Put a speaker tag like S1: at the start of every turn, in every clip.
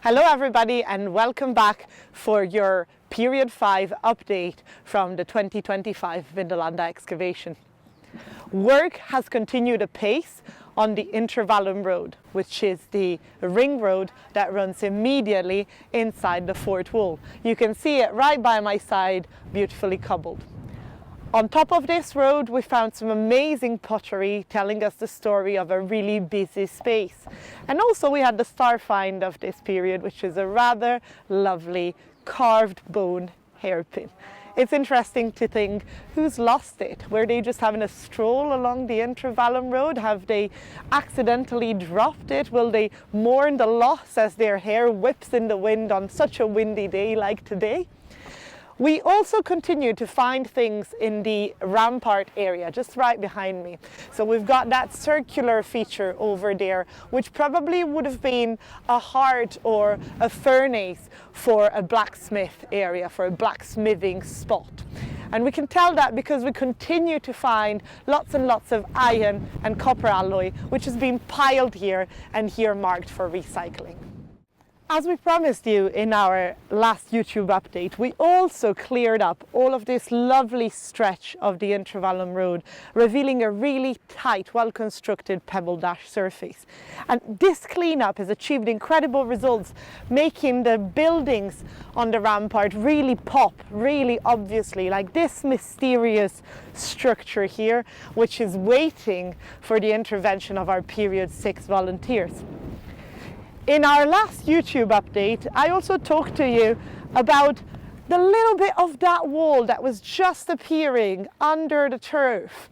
S1: Hello everybody and welcome back for your Period 5 update from the 2025 Vindolanda excavation. Work has continued apace on the Intervallum Road, which is the ring road that runs immediately inside the fort wall. You can see it right by my side, beautifully cobbled. On top of this road, we found some amazing pottery telling us the story of a really busy space. And also we had the star find of this period, which is a rather lovely carved bone hairpin. It's interesting to think, who's lost it? Were they just having a stroll along the Intervallum Road? Have they accidentally dropped it? Will they mourn the loss as their hair whips in the wind on such a windy day like today? We also continue to find things in the Rampart area, just right behind me. So we've got that circular feature over there, which probably would have been a heart or a furnace for a blacksmith area, for a blacksmithing spot. And we can tell that because we continue to find lots and lots of iron and copper alloy, which has been piled here and here marked for recycling. As we promised you in our last YouTube update, we also cleared up all of this lovely stretch of the Intervallum Road, revealing a really tight, well-constructed pebble dash surface. And this cleanup has achieved incredible results, making the buildings on the rampart really pop, really obviously, like this mysterious structure here, which is waiting for the intervention of our Period 6 volunteers. In our last YouTube update, I also talked to you about the little bit of that wall that was just appearing under the turf.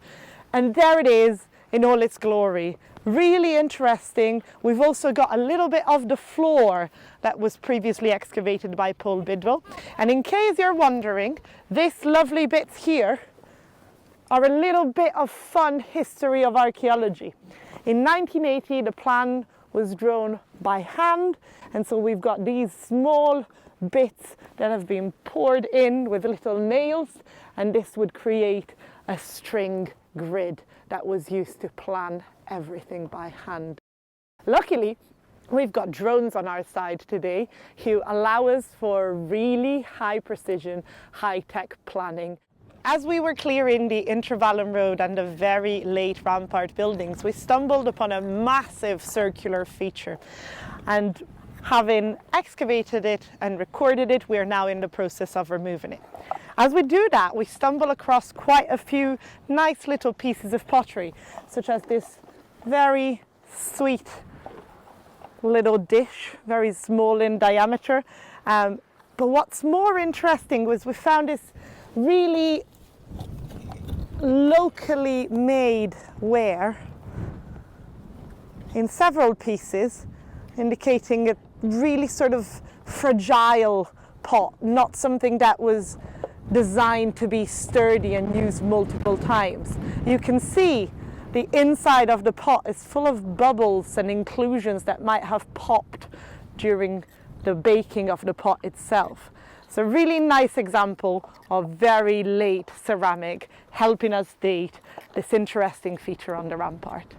S1: And there it is in all its glory. Really interesting. We've also got a little bit of the floor that was previously excavated by Paul Bidwell. And in case you're wondering, this lovely bits here are a little bit of fun history of archaeology. In 1980, the plan was drawn by hand, and so we've got these small bits that have been poured in with little nails, and this would create a string grid that was used to plan everything by hand. Luckily, we've got drones on our side today who allow us for really high precision, high-tech planning. As we were clearing the Intervallum Road and the very late Rampart buildings, we stumbled upon a massive circular feature. And having excavated it and recorded it, we are now in the process of removing it. As we do that, we stumble across quite a few nice little pieces of pottery, such as this very sweet little dish, very small in diameter. But what's more interesting was we found this really locally made ware in several pieces, indicating a really sort of fragile pot, not something that was designed to be sturdy and used multiple times. You can see the inside of the pot is full of bubbles and inclusions that might have popped during the baking of the pot itself. It's a really nice example of very late ceramic helping us date this interesting feature on the rampart.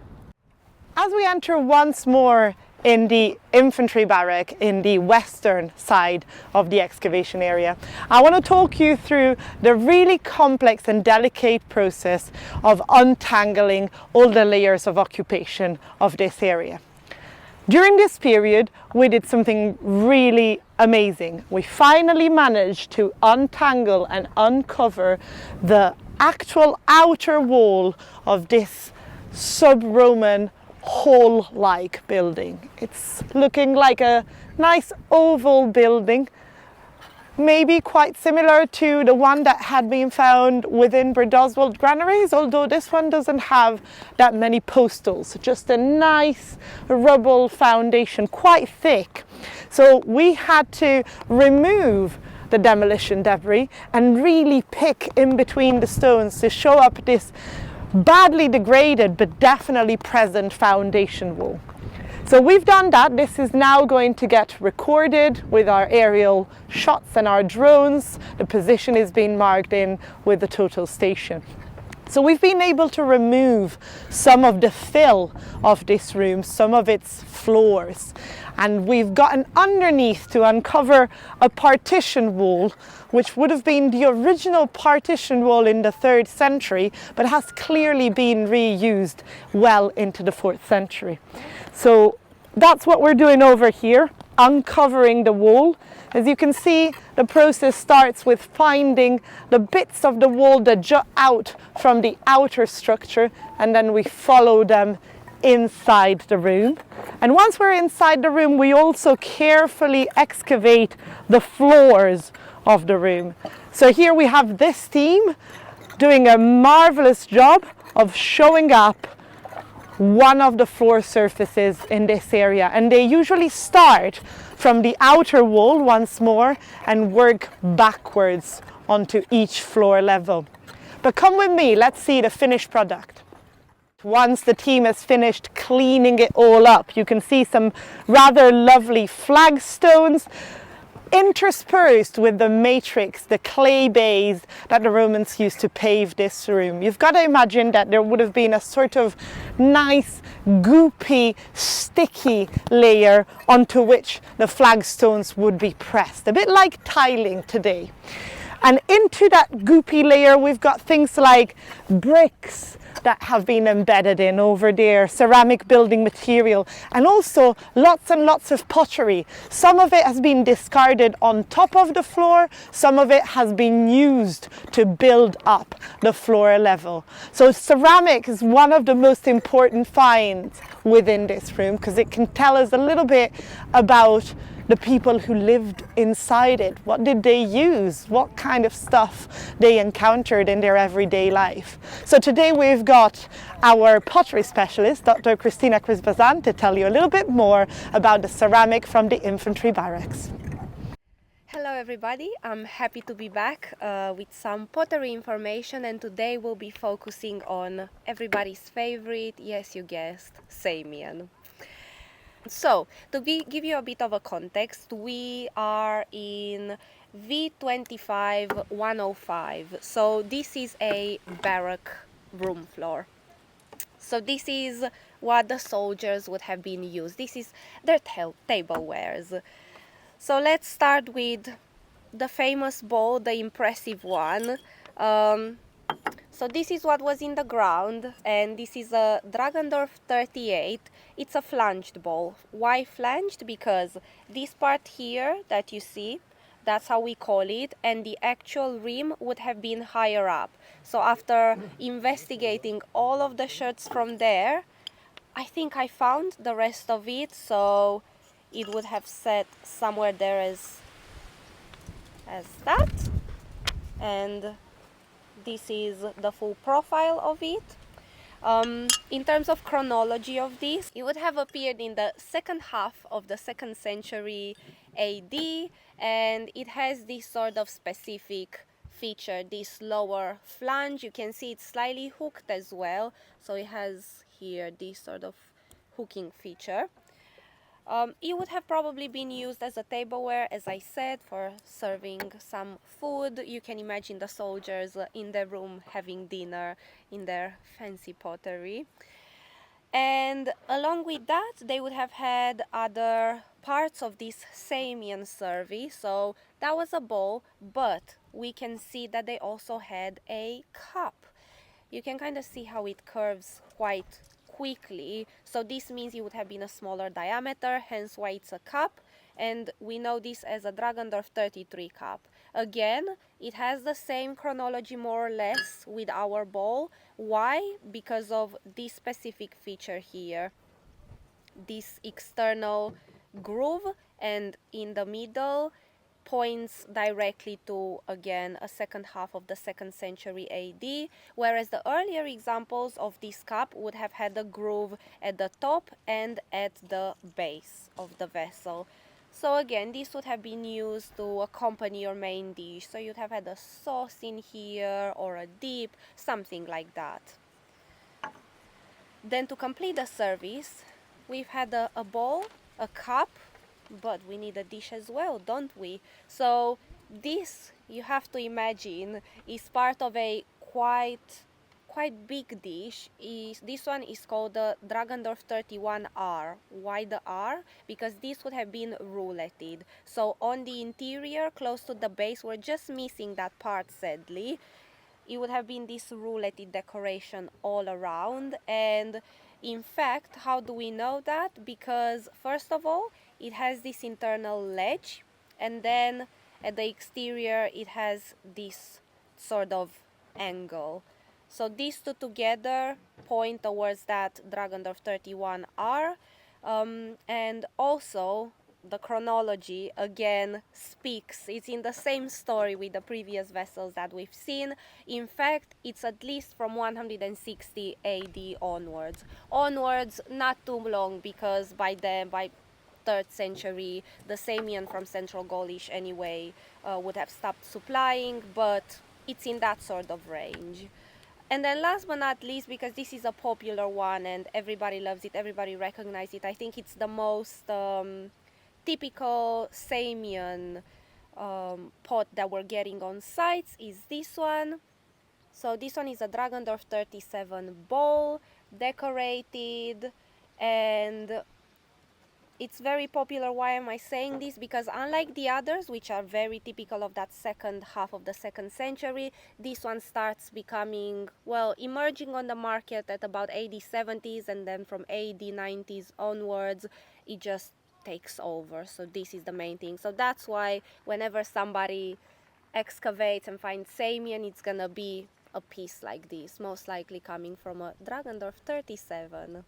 S1: As we enter once more in the infantry barrack in the western side of the excavation area, I want to talk you through the really complex and delicate process of untangling all the layers of occupation of this area. During this period, we did something really amazing. We finally managed to untangle and uncover the actual outer wall of this sub-Roman hall-like building. It's looking like a nice oval building, maybe quite similar to the one that had been found within Bredoswald granaries, although this one doesn't have that many postals, just a nice rubble foundation, quite thick. So we had to remove the demolition debris and really pick in between the stones to show up this badly degraded but definitely present foundation wall. So we've done that. This is now going to get recorded with our aerial shots and our drones. The position is being marked in with the total station. So we've been able to remove some of the fill of this room, some of its floors, and we've gotten underneath to uncover a partition wall, which would have been the original partition wall in the 3rd century, but has clearly been reused well into the 4th century. So that's what we're doing over here, uncovering the wall. As you can see, the process starts with finding the bits of the wall that jut out from the outer structure, and then we follow them inside the room. And once we're inside the room, we also carefully excavate the floors of the room. So here we have this team doing a marvelous job of showing up one of the floor surfaces in this area, and they usually start from the outer wall once more and work backwards onto each floor level. But come with me, let's see the finished product. Once the team has finished cleaning it all up, you can see some rather lovely flagstones interspersed with the matrix, the clay base that the Romans used to pave this room. You've got to imagine that there would have been a sort of nice, goopy, sticky layer onto which the flagstones would be pressed, a bit like tiling today. And into that goopy layer, we've got things like bricks that have been embedded in over there, ceramic building material, and also lots and lots of pottery. Some of it has been discarded on top of the floor, some of it has been used to build up the floor level. So ceramic is one of the most important finds within this room because it can tell us a little bit about the people who lived inside it. What did they use? What kind of stuff they encountered in their everyday life? So today we've got our pottery specialist, Dr Cristina Crizbasan, to tell you a little bit more about the ceramic from the infantry barracks.
S2: Hello everybody, I'm happy to be back with some pottery information, and today we'll be focusing on everybody's favorite, yes you guessed, Samian. So, to give you a bit of a context, we are in V25-105. So this is a barrack room floor. So this is what the soldiers would have been used. This is their tablewares. So let's start with the famous bowl, the impressive one. So this is what was in the ground, and this is a Dragendorf 38. It's a flanged bowl. Why flanged? Because this part here that you see, that's how we call it, and the actual rim would have been higher up. So after investigating all of the sherds from there, I think I found the rest of it, so it would have sat somewhere there as that, and this is the full profile of it. In terms of chronology of this, it would have appeared in the second half of the 2nd century AD, and it has this sort of specific feature, this lower flange. You can see it's slightly hooked as well, so it has here this sort of hooking feature. It would have probably been used as a tableware, as I said, for serving some food. You can imagine the soldiers in their room having dinner in their fancy pottery. And along with that, they would have had other parts of this Samian survey. So that was a bowl, but we can see that they also had a cup. You can kind of see how it curves quite quickly, so this means it would have been a smaller diameter, hence why it's a cup, and we know this as a Dragendorf 33 cup. Again, it has the same chronology more or less with our bowl. Why? Because of this specific feature here, this external groove, and in the middle points directly to, again, a second half of the 2nd century AD, whereas the earlier examples of this cup would have had a groove at the top and at the base of the vessel. So again, this would have been used to accompany your main dish. So you'd have had a sauce in here or a dip, something like that. Then to complete the service, we've had a bowl, a cup, but we need a dish as well, don't we? So this, you have to imagine, is part of a quite quite big dish. This one is called the Dragendorf 31R. Why the R? Because this would have been rouletted. So on the interior, close to the base, we're just missing that part, sadly. It would have been this rouletted decoration all around. And in fact, how do we know that? Because first of all, it has this internal ledge, and then at the exterior it has this sort of angle. So these two together point towards that Dragendorf 31R. And also the chronology again speaks. It's in the same story with the previous vessels that we've seen. In fact, it's at least from 160 AD onwards. Onwards, not too long, because by then, by 3rd century, the Samian from Central Gaulish anyway would have stopped supplying, but it's in that sort of range. And then last but not least, because this is a popular one and everybody loves it, everybody recognizes it, I think it's the most typical Samian pot that we're getting on sites is this one. So this one is a Dragendorf 37 bowl, decorated, and it's very popular. Why am I saying this? Because unlike the others, which are very typical of that second half of the 2nd century, this one starts becoming, well, emerging on the market at about AD 70s, and then from AD 90s onwards, it just takes over. So this is the main thing. So that's why whenever somebody excavates and finds Samian, it's gonna be a piece like this, most likely coming from a Dragendorf 37.